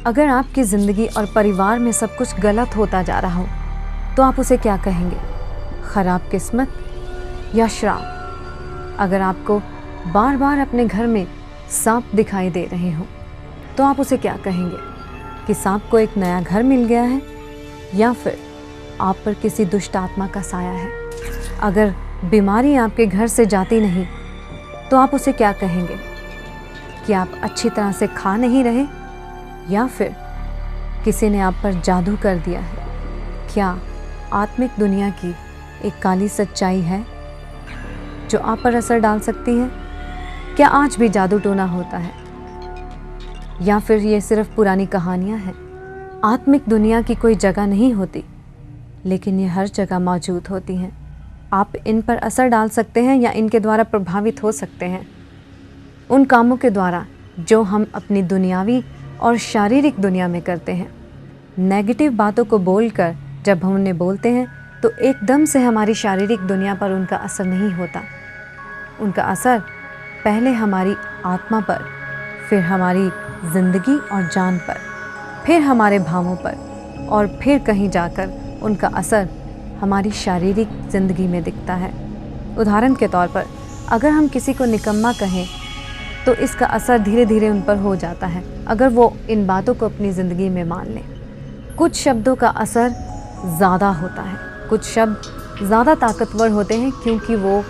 अगर आपकी ज़िंदगी और परिवार में सब कुछ गलत होता जा रहा हो तो आप उसे क्या कहेंगे? खराब किस्मत या श्राप? अगर आपको बार बार अपने घर में सांप दिखाई दे रहे हो तो आप उसे क्या कहेंगे? कि सांप को एक नया घर मिल गया है या फिर आप पर किसी दुष्ट आत्मा का साया है? अगर बीमारी आपके घर से जाती नहीं तो आप उसे क्या कहेंगे? कि आप अच्छी तरह से खा नहीं रहे या फिर किसी ने आप पर जादू कर दिया है? क्या आत्मिक दुनिया की एक काली सच्चाई है जो आप पर असर डाल सकती है? क्या आज भी जादू टोना होता है या फिर ये सिर्फ पुरानी कहानियां हैं? आत्मिक दुनिया की कोई जगह नहीं होती, लेकिन ये हर जगह मौजूद होती हैं। आप इन पर असर डाल सकते हैं या इनके द्वारा प्रभावित हो सकते हैं। उन कामों के द्वारा जो हम अपनी दुनियावी और शारीरिक दुनिया में करते हैं। नेगेटिव बातों को बोलकर जब हम उन्हें बोलते हैं तो एकदम से हमारी शारीरिक दुनिया पर उनका असर नहीं होता। उनका असर पहले हमारी आत्मा पर, फिर हमारी ज़िंदगी और जान पर, फिर हमारे भावों पर और फिर कहीं जाकर उनका असर हमारी शारीरिक ज़िंदगी में दिखता है। उदाहरण के तौर पर अगर हम किसी को निकम्मा कहें तो इसका असर धीरे धीरे उन पर हो जाता है अगर वो इन बातों को अपनी ज़िंदगी में मान लें। कुछ शब्दों का असर ज़्यादा होता है, कुछ शब्द ज़्यादा ताकतवर होते हैं क्योंकि वो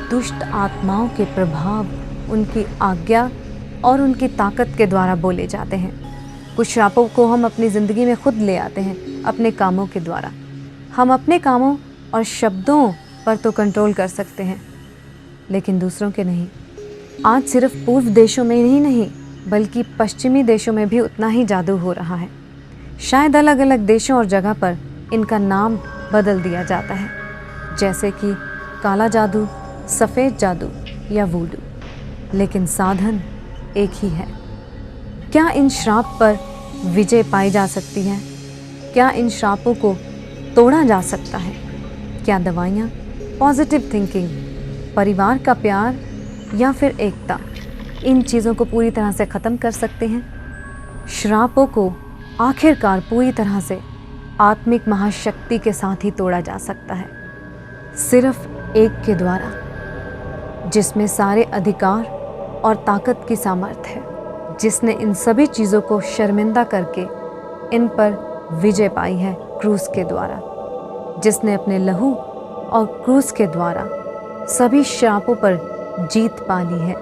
दुष्ट आत्माओं के प्रभाव, उनकी आज्ञा और उनकी ताकत के द्वारा बोले जाते हैं। कुछ श्रापों को हम अपनी ज़िंदगी में खुद ले आते हैं अपने कामों के द्वारा। हम अपने कामों और शब्दों पर तो कंट्रोल कर सकते हैं, लेकिन दूसरों के नहीं। आज सिर्फ पूर्व देशों में ही नहीं बल्कि पश्चिमी देशों में भी उतना ही जादू हो रहा है। शायद अलग अलग देशों और जगह पर इनका नाम बदल दिया जाता है, जैसे कि काला जादू, सफ़ेद जादू या वूडू, लेकिन साधन एक ही है। क्या इन श्राप पर विजय पाई जा सकती है? क्या इन श्रापों को तोड़ा जा सकता है? क्या दवाइयाँ, पॉजिटिव थिंकिंग, परिवार का प्यार या फिर एकता इन चीज़ों को पूरी तरह से ख़त्म कर सकते हैं? श्रापों को आखिरकार पूरी तरह से आत्मिक महाशक्ति के साथ ही तोड़ा जा सकता है, सिर्फ एक के द्वारा, जिसमें सारे अधिकार और ताकत की सामर्थ्य है, जिसने इन सभी चीज़ों को शर्मिंदा करके इन पर विजय पाई है क्रूस के द्वारा, जिसने अपने लहू और क्रूस के द्वारा सभी श्रापों पर जीत पा ली है,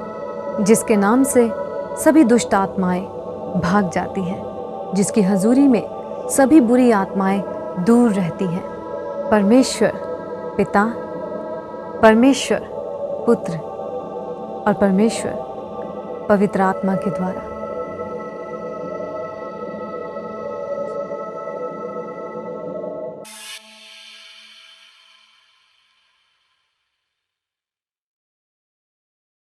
जिसके नाम से सभी दुष्ट आत्माएं भाग जाती हैं, जिसकी हजूरी में सभी बुरी आत्माएं दूर रहती हैं। परमेश्वर पिता, परमेश्वर पुत्र और परमेश्वर पवित्र आत्मा के द्वारा।